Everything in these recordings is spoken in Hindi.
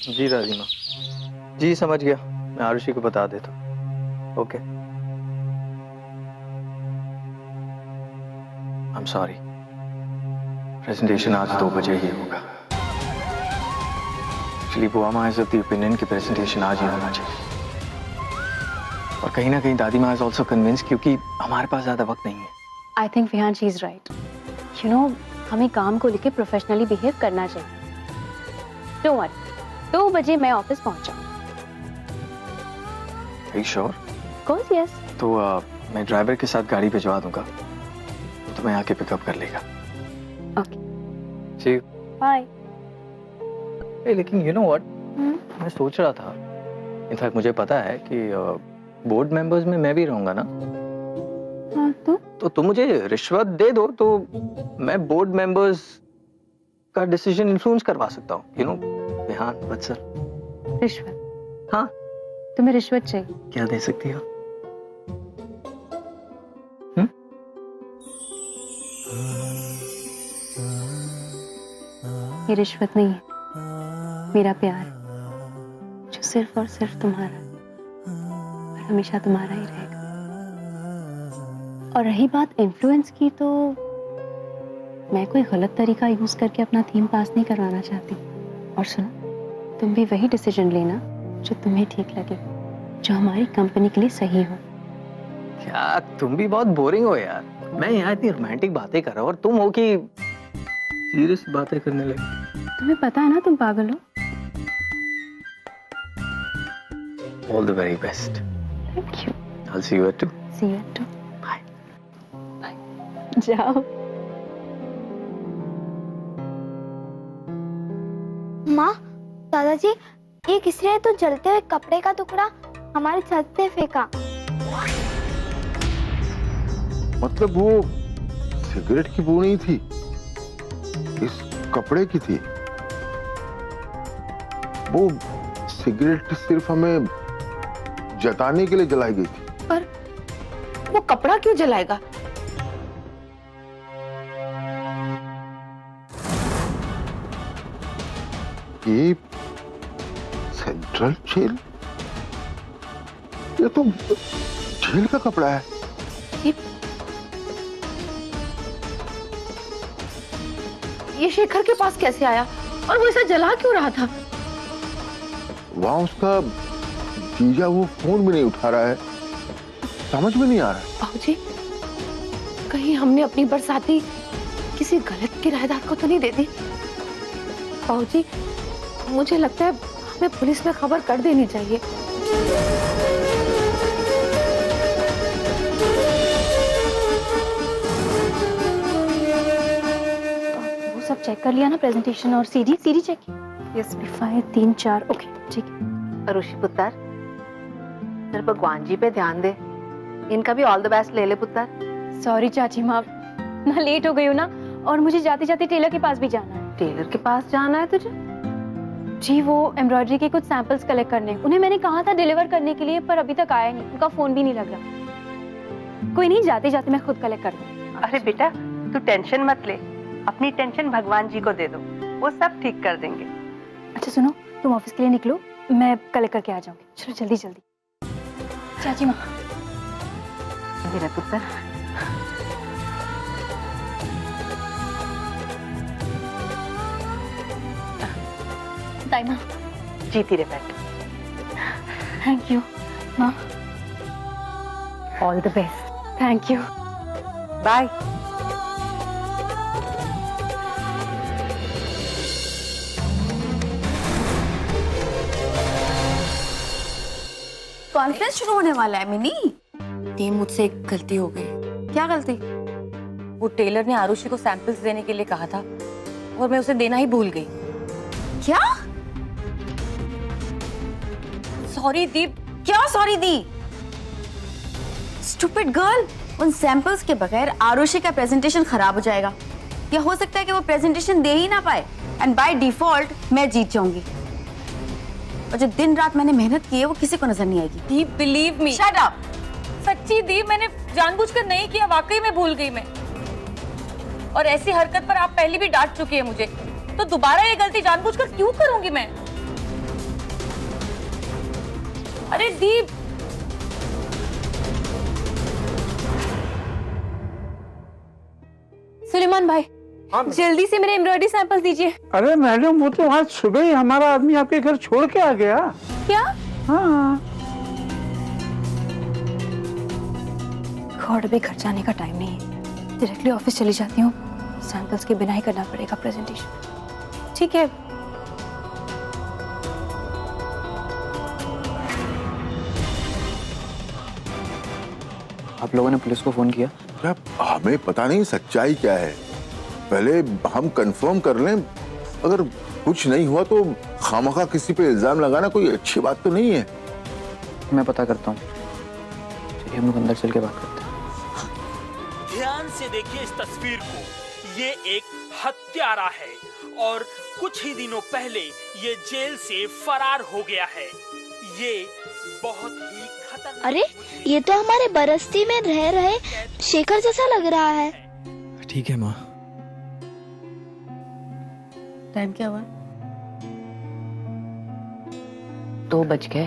जी दादी माँ। जी समझ गया, मैं आरुषि को बता देता हूँ। Okay. I am sorry, presentation आज 2 बजे ही होगा। एक्चुअली बुआ माँ इज ऑफ द ओपिनियन कि प्रेजेंटेशन आज ही होना चाहिए। और कहीं ना कहीं दादी माँ इज ऑल्सो कन्विंस, क्योंकि हमारे पास ज्यादा वक्त नहीं है। I think Vihan she is right. You know, हमें काम को लेके प्रोफेशनली बिहेव करना चाहिए। डोंट वरी, 2 बजे मैं ऑफिस पहुंच जाऊंगी। Are you sure? Of course yes. तो मैं ड्राइवर के साथ गाड़ी भिजवा दूंगा, तो मैं आके पिकअप कर लेगा। ओके, जी। बाय। लेकिन यू नो व्हाट, मैं सोच रहा था, इनफैक्ट मुझे पता है कि बोर्ड मेंबर्स में मैं भी रहूंगा ना। हाँ तो तुम मुझे रिश्वत दे दो तो मैं बोर्ड मेंबर्स का डिसीजन इन्फ्लुएंस करवा सकता हूँ। यू नो विहान, वत्सल। रिश्वत? हाँ। तुम्हें रिश्वत चाहिए? क्या दे सकती हो? ये रिश्वत नहीं है, मेरा प्यार है, जो सिर्फ और सिर्फ तुम्हारा है और हमेशा तुम्हारा ही रहेगा। और रही बात इन्फ्लुएंस की, तो मैं कोई गलत तरीका यूज करके अपना थीम पास नहीं करवाना चाहती। और सुनो, तुम भी वही डिसीजन लेना जो तुम्हें ठीक लगे, जो हमारी कंपनी के लिए सही हो। क्या तुम भी बहुत बोरिंग हो यार। मैं यहाँ इतनी रोमांटिक बातें कर रहा हूँ और तुम हो कि सीरियस बातें करने लगे। तुम्हें पता है ना तुम पागल हो। All the very best. Thank you. I'll see you at 2. See you at 2। Bye. Bye. जाओ। माँ, दादाजी, ये किसने तो जलते हुए कपड़े का टुकड़ा हमारी छत से फेंका? मतलब वो सिगरेट की बू नहीं थी, इस कपड़े की थी। वो सिगरेट सिर्फ हमें जताने के लिए जलाई गई थी। पर वो कपड़ा क्यों जलाएगा? ये सेंट्रल जेल, ये तो जेल का कपड़ा है। ये शेखर के पास कैसे आया और वो इसे जला क्यों रहा था? वहां उसका जीजा वो फोन भी नहीं उठा रहा है, समझ में नहीं आ रहा है। बाबूजी, कहीं हमने अपनी बरसाती किसी गलत किराएदार को तो नहीं दे दी? बाबूजी, मुझे लगता है हमें पुलिस में खबर कर देनी चाहिए। वो सब चेक कर लिया ना, प्रेजेंटेशन और सीडी चेक की? यस, 3 4। ओके ठीक है। अरुषि पुत्र, तेरे भगवान जी पे ध्यान दे, इनका भी ऑल द बेस्ट ले ले पुत्र। सॉरी चाची माँ, मैं लेट हो गई हूँ ना, और मुझे जाते जाते टेलर के पास भी जाना है। टेलर के पास जाना है तुझे? जी, वो एम्ब्रॉयडरी के कुछ सैंपल्स कलेक्ट करने, उन्हें मैंने कहा था डिलीवर करने के लिए, पर अभी तक आया नहीं, उनका फोन भी नहीं लग रहा। कोई नहीं, जाते जाते मैं खुद कलेक्ट कर दूँ। अरे बेटा, तू टेंशन मत ले, अपनी टेंशन भगवान जी को दे दो, वो सब ठीक कर देंगे। अच्छा सुनो, तुम ऑफिस के लिए निकलो, मैं कलेक्ट करके आ जाऊंगी। चलो जल्दी जल्दी। चाची माँ। मेरा पुत्र, ताई माँ। जीती रे बेटा। थैंक यू माँ। All the best. Thank you. Bye. Conference शुरू होने वाला है मिनी। दी, मुझसे एक गलती हो गई। क्या गलती? वो टेलर ने आरुषि को सैंपल्स देने के लिए कहा था और मैं उसे देना ही भूल गई। क्या? सॉरी दीप। क्या सॉरी दी? स्टूपिड गर्ल, उन सैंपल्स के बगैर आरुषि का प्रेजेंटेशन खराब हो जाएगा, या हो सकता है कि वो प्रेजेंटेशन दे ही ना पाए एंड बाय डिफॉल्ट मैं जीत जाऊंगी। और जो दिन रात मैंने मेहनत की है वो किसी को नजर नहीं आएगी। दीप, बिलीव मी। Shut up. सच्ची दीप, मैंने जानबूझकर नहीं किया, वाकई में भूल गई मैं। और ऐसी हरकत पर आप पहले भी डांट चुकी है मुझे, तो दोबारा ये गलती जानबूझकर क्यों करूंगी मैं? अरे दीप, सुलेमान भाई, जल्दी से मेरे एम्ब्रॉयडरी सैंपल दीजिए। अरे मैडम, वो तो आज सुबह ही हमारा आदमी आपके घर छोड़ के आ गया। क्या? हाँ। गॉड, अभी घर जाने का टाइम नहीं है, डायरेक्टली ऑफिस चली जाती हूँ। सैंपल्स के बिना ही करना पड़ेगा प्रेजेंटेशन। ठीक है। आप लोगों ने पुलिस को फोन किया? क्या हमें पता नहीं सच्चाई क्या है, पहले हम कंफर्म कर लें। अगर कुछ नहीं हुआ तो खामखा किसी पे इल्जाम लगाना कोई अच्छी बात तो नहीं है। मैं पता करता हूँ, चलिए हम लोग अंदर चल के बात करते हैं। ध्यान से देखिए इस तस्वीर को, ये एक हत्यारा है और कुछ ही दिनों पहले ये जेल से फरार हो गया है। ये बहुत ही खतरनाक। अरे ये तो हमारे बरस्ती में रह रहे शेखर जैसा लग रहा है। ठीक है माँ। टाइम क्या हुआ? 2 बज गए।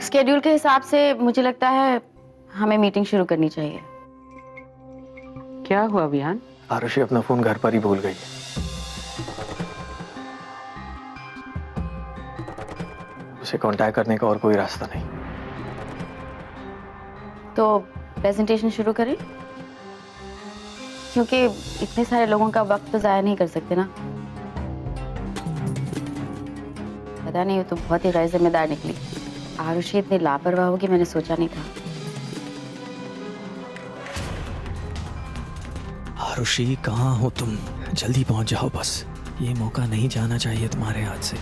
स्केड्यूल के हिसाब से मुझे लगता है हमें मीटिंग शुरू करनी चाहिए। क्या हुआ विहान? आरुषि अपना फोन घर पर ही भूल गई है। उसे कांटेक्ट करने का और कोई रास्ता नहीं। तो प्रेजेंटेशन शुरू करें, क्योंकि इतने सारे लोगों का वक्त तो जाया नहीं कर सकते ना। पता नहीं, वो तो बहुत ही गैर जिम्मेदार निकली। आरुषि इतनी लापरवाह होगी मैंने सोचा नहीं था। आरुषि, कहाँ हो तुम? जल्दी पहुंच जाओ बस, ये मौका नहीं जाना चाहिए तुम्हारे हाथ से।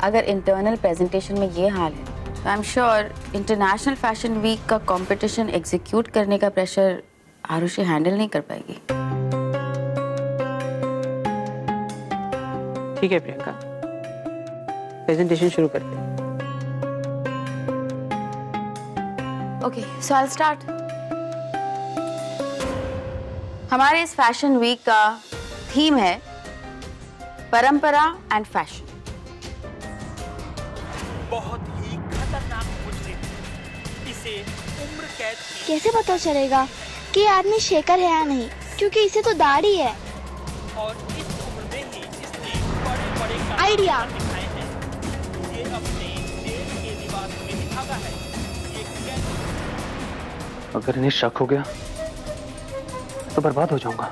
अगर इंटरनल प्रेजेंटेशन में ये हाल है तो I am sure international fashion week का कंपटीशन एग्जीक्यूट करने का प्रेशर आरुषि हैंडल नहीं कर पाएगी। ठीक है प्रियंका, प्रेजेंटेशन शुरू करते हैं। Okay, so I will start. हमारे इस फैशन वीक का थीम है परंपरा एंड फैशन। बहुत ही खतरनाक मुजरिम, इसे उम्र कैद की कैसे पता चलेगा कि ये आदमी शेखर है या नहीं, क्योंकि इसे तो दाढ़ी है। और इस उम्र में ही इसने बड़े-बड़े आइडिया। कारनामे दिखाए हैं। ये अपने जेल के निवास में ही भागा है। ये कैद अगर इन्हें शक हो गया तो बर्बाद हो जाऊंगा।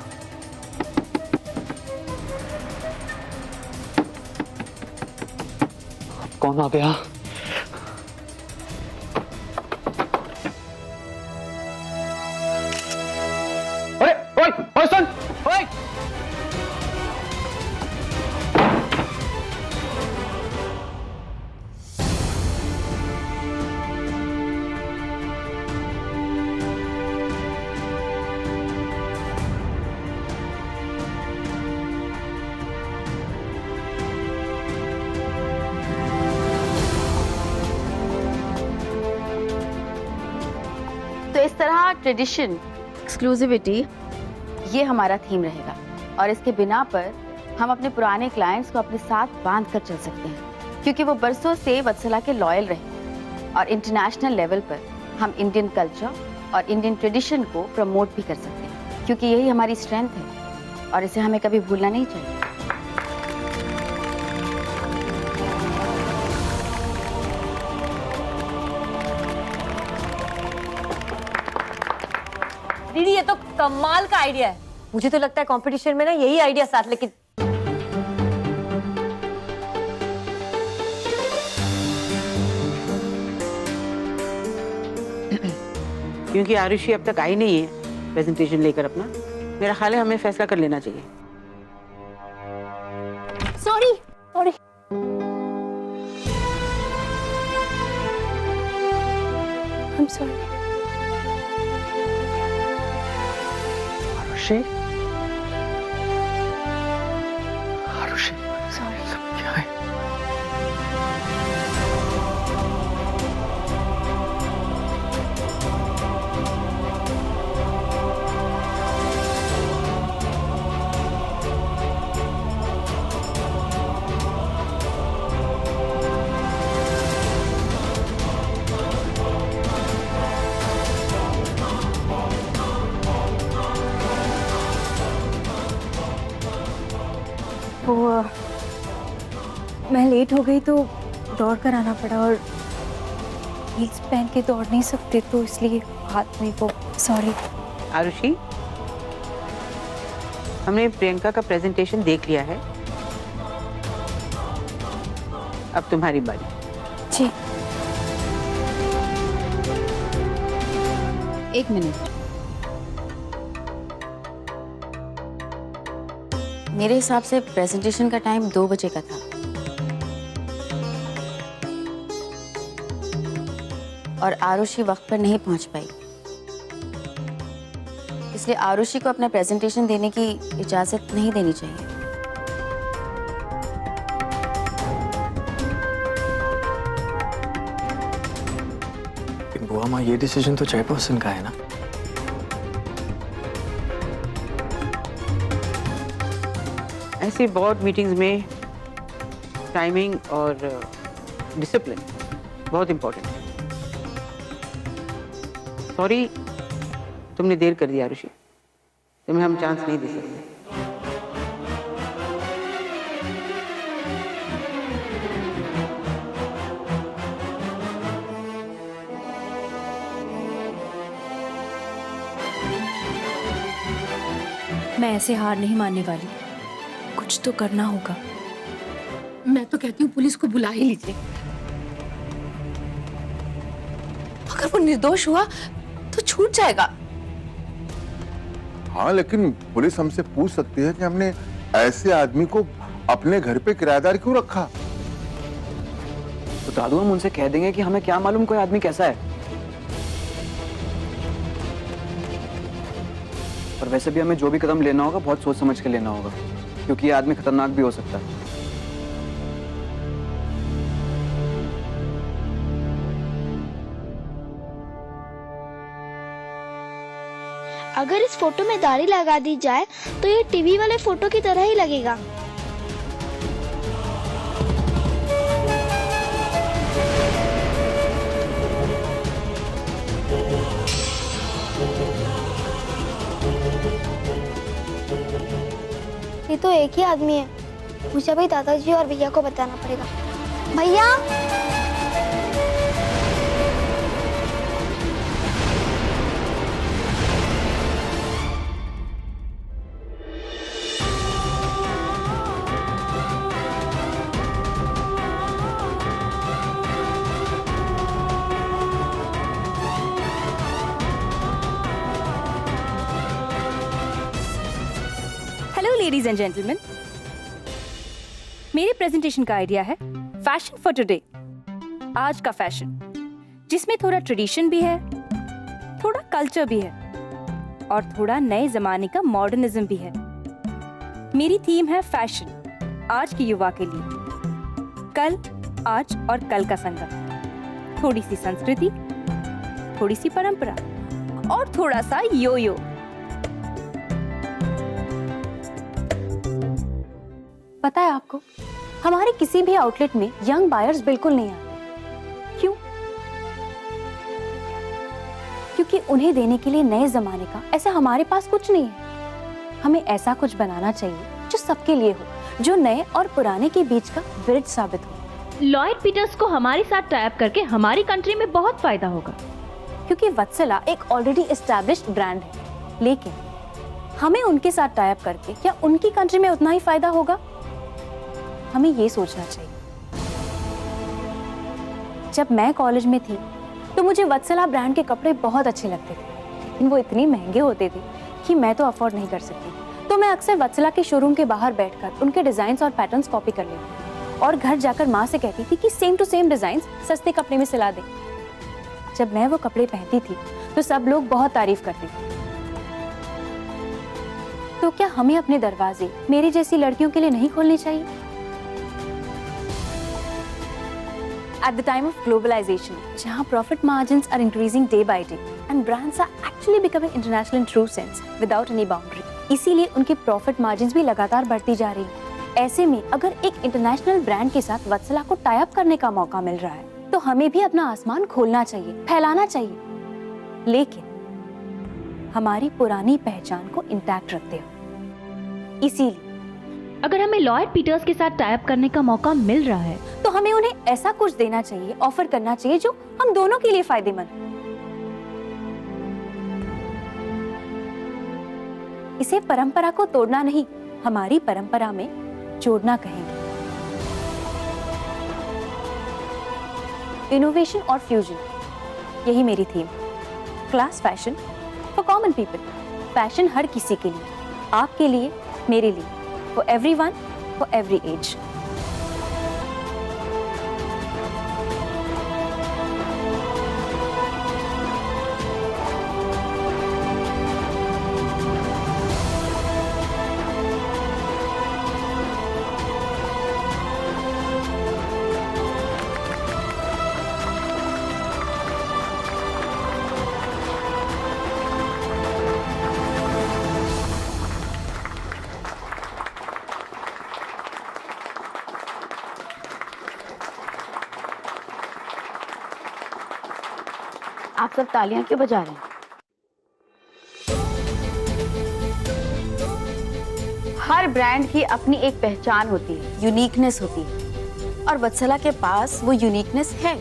कौन आ गया? अरे ओए ओए सुन ओए! तो इस तरह ट्रेडिशन, एक्सक्लूसिविटी, ये हमारा थीम रहेगा। और इसके बिना पर हम अपने पुराने क्लाइंट्स को अपने साथ बांध कर चल सकते हैं, क्योंकि वो बरसों से वत्सला के लॉयल रहे। और इंटरनेशनल लेवल पर हम इंडियन कल्चर और इंडियन ट्रेडिशन को प्रमोट भी कर सकते हैं, क्योंकि यही हमारी स्ट्रेंथ है और इसे हमें कभी भूलना नहीं चाहिए। दीदी, ये तो कमाल का आइडिया है। मुझे तो लगता है कंपटीशन में ना यही आइडिया साथ लेके। क्योंकि आरुषि अब तक आई नहीं है प्रेजेंटेशन लेकर अपना, मेरा ख्याल है हमें फैसला कर लेना चाहिए। Sorry sorry. I am sorry. Arushi, Arushi, sorry, सब क्या है? लेट हो गई तो दौड़ कर आना पड़ा और हील्स पहन के दौड़ नहीं सकते तो इसलिए हाथ में वो सॉरी। आरुषि, हमने प्रियंका का प्रेजेंटेशन देख लिया है, अब तुम्हारी बारी। जी। एक मिनट, मेरे हिसाब से प्रेजेंटेशन का टाइम 2 बजे का था और आरुषि वक्त पर नहीं पहुंच पाई, इसलिए आरुषि को अपना प्रेजेंटेशन देने की इजाजत नहीं देनी चाहिए। बुआ माँ, ये डिसीजन तो चेयरपर्सन का है ना। ऐसी बोर्ड मीटिंग्स में टाइमिंग और डिसिप्लिन बहुत इंपॉर्टेंट है। सॉरी, तुमने देर कर दी आरुषि, तुम्हें हम चांस नहीं दे सकते। मैं ऐसे हार नहीं मानने वाली, कुछ तो करना होगा। मैं तो कहती हूँ पुलिस को बुला ही लीजिए। अगर वो निर्दोष हुआ तो छूट जाएगा। हाँ, लेकिन पुलिस हमसे पूछ सकती है कि हमने ऐसे आदमी को अपने घर पे किराएदार क्यों रखा। तो दादू, हम उनसे कह देंगे कि हमें क्या मालूम कोई आदमी कैसा है। और वैसे भी हमें जो भी कदम लेना होगा बहुत सोच समझ के लेना होगा, क्योंकि ये आदमी खतरनाक भी हो सकता है। अगर इस फोटो में दाढ़ी लगा दी जाए तो ये टीवी वाले फोटो की तरह ही लगेगा। ये तो एक ही आदमी है, मुझे अभी दादाजी और भैया को बताना पड़ेगा। भैया, हेलो लेडीज एंड जेंटलमैन, मेरे प्रेजेंटेशन का आइडिया है फैशन फॉर टुडे। आज का फैशन जिसमें थोड़ा ट्रेडिशन भी है, थोड़ा कल्चर भी है और थोड़ा नए जमाने का मॉडर्निज्म भी है। मेरी थीम है फैशन आज की युवा के लिए, कल, आज और कल का संगम, थोड़ी सी संस्कृति, थोड़ी सी परंपरा और थोड़ा सा यो यो। पता है आपको, हमारे किसी भी आउटलेट में यंग बायर्स बिल्कुल नहीं आते। क्यों? क्योंकि उन्हें देने के लिए नए जमाने का ऐसा हमारे पास कुछ नहीं है। हमें ऐसा कुछ बनाना चाहिए जो सबके लिए हो, जो नए और पुराने के बीच का ब्रिज साबित हो। लॉयड पीटर्स को हमारे साथ टाई अप करके हमारी कंट्री में बहुत फायदा होगा, क्योंकि वत्सला एक ऑलरेडी एस्टैब्लिश्ड ब्रांड है। लेकिन हमें उनके साथ टाई अप करके क्या उनकी कंट्री में उतना ही फायदा होगा? हमें ये सोचना चाहिए। जब मैं कॉलेज में थी तो मुझे वत्सला ब्रांड के कपड़े बहुत अच्छे लगते थे, लेकिन वो इतने महंगे होते थे कि मैं तो अफोर्ड नहीं कर सकती। तो मैं अक्सर वत्सला के शोरूम के बाहर बैठकर उनके डिजाइन्स और पैटर्न्स कॉपी कर लेती और घर जाकर माँ से कहती थी कि सेम टू सेम डिजाइन्स सस्ते कपड़े में सिला दे। जब मैं वो कपड़े पहनती थी तो सब लोग बहुत तारीफ करते थे। तो क्या हमें अपने दरवाजे मेरी जैसी लड़कियों के लिए नहीं खोलने चाहिए? At the time of globalization, जहाँ profit margins are increasing day by day and brands are actually becoming international in true sense without any boundary, इसीलिए उनके profit margins भी लगातार बढ़ती जा रही है। ऐसे में अगर एक इंटरनेशनल ब्रांड के साथ वत्सला को टाई अप करने का मौका मिल रहा है तो हमें भी अपना आसमान खोलना चाहिए, फैलाना चाहिए, लेकिन हमारी पुरानी पहचान को इंटैक्ट रखते हुए। इसीलिए अगर हमें लॉयड पीटर्स के साथ टाई अप करने का मौका मिल रहा है तो हमें उन्हें ऐसा कुछ देना चाहिए, ऑफर करना चाहिए जो हम दोनों के लिए फायदेमंद। इसे परंपरा को तोड़ना नहीं, हमारी परंपरा में जोड़ना कहेंगे। इनोवेशन और फ्यूजन, यही मेरी theme. Class fashion for common people, fashion हर किसी के लिए, आपके लिए, मेरे लिए, for everyone, for every age. आप सब तालियां क्यों बजा रहे हैं? हर ब्रांड की अपनी एक पहचान होती है, यूनिकनेस होती है, और वत्सला के पास वो यूनिकनेस है।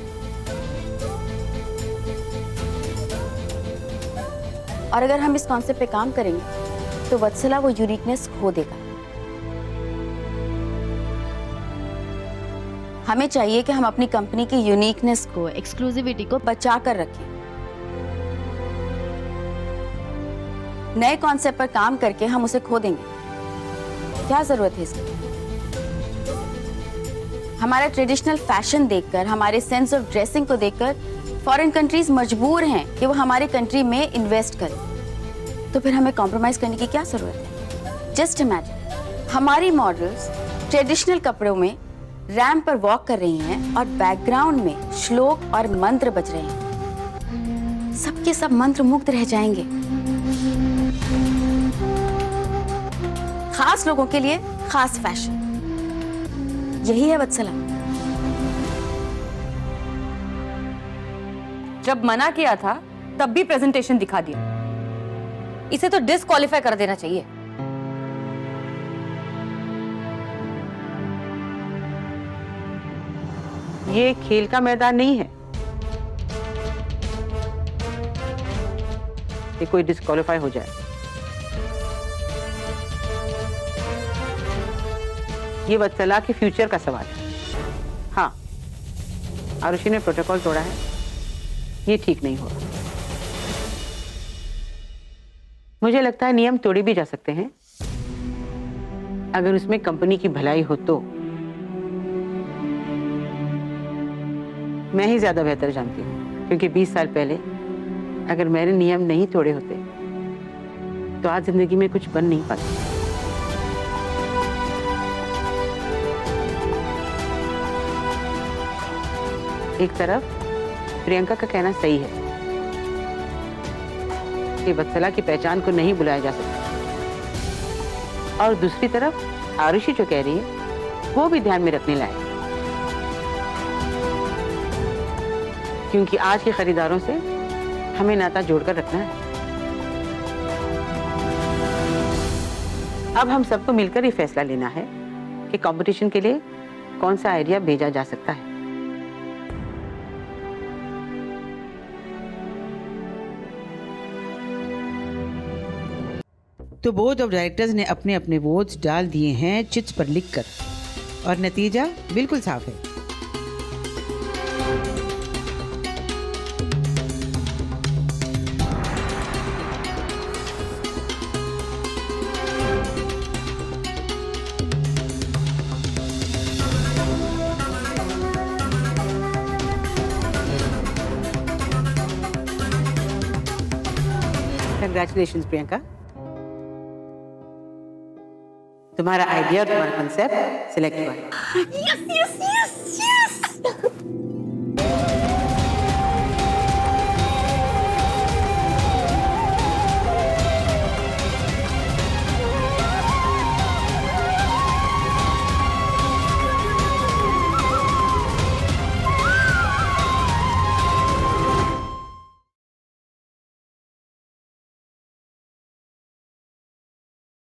और अगर हम इस कॉन्सेप्ट पे काम करेंगे तो वत्सला वो यूनिकनेस खो देगा। हमें चाहिए कि हम अपनी कंपनी की यूनिकनेस को, एक्सक्लूसिविटी को बचा कर रखें। नए कॉन्सेप्ट पर काम करके हम उसे खो देंगे, क्या जरूरत है इसकी? हमारा ट्रेडिशनल फैशन देखकर, हमारे सेंस ऑफ ड्रेसिंग को देखकर फॉरेन कंट्रीज मजबूर हैं कि वो हमारे कंट्री में इन्वेस्ट करें। तो फिर हमें कॉम्प्रोमाइज करने की क्या जरूरत है? जस्ट इमेजिन, हमारी मॉडल्स ट्रेडिशनल कपड़ों में रैंप पर वॉक कर रही हैं और बैकग्राउंड में श्लोक और मंत्र बज रहे हैं। सबके सब मंत्र मुग्ध रह जाएंगे। खास लोगों के लिए खास फैशन, यही है वत्सला। जब मना किया था तब भी प्रेजेंटेशन दिखा दिया। इसे तो डिस्क्वालीफाई कर देना चाहिए। ये खेल का मैदान नहीं है कि कोई डिस्क्वालीफाई हो जाए। ये वत्सला के फ्यूचर का सवाल है। हाँ, आरुषि ने प्रोटोकॉल तोड़ा है, ये ठीक नहीं हुआ। मुझे लगता है नियम तोड़े भी जा सकते हैं अगर उसमें कंपनी की भलाई हो तो। मैं ही ज्यादा बेहतर जानती हूँ, क्योंकि 20 साल पहले अगर मैंने नियम नहीं तोड़े होते तो आज जिंदगी में कुछ बन नहीं पाता। एक तरफ प्रियंका का कहना सही है कि वत्सला की पहचान को नहीं बुलाया जा सकता, और दूसरी तरफ आरुषि जो कह रही है वो भी ध्यान में रखने लायक, क्योंकि आज के खरीदारों से हमें नाता जोड़कर रखना है। अब हम सबको मिलकर ये फैसला लेना है कि कंपटीशन के लिए कौन सा आइडिया भेजा जा सकता है। तो बोर्ड ऑफ डायरेक्टर्स ने अपने अपने वोट्स डाल दिए हैं चिट्स पर लिखकर, और नतीजा बिल्कुल साफ है। कंग्रेचुलेशंस प्रियंका, तुम्हारा आइडिया और तुम्हारा कंसेप्ट सिलेक्ट हुआ है। Yes yes yes yes.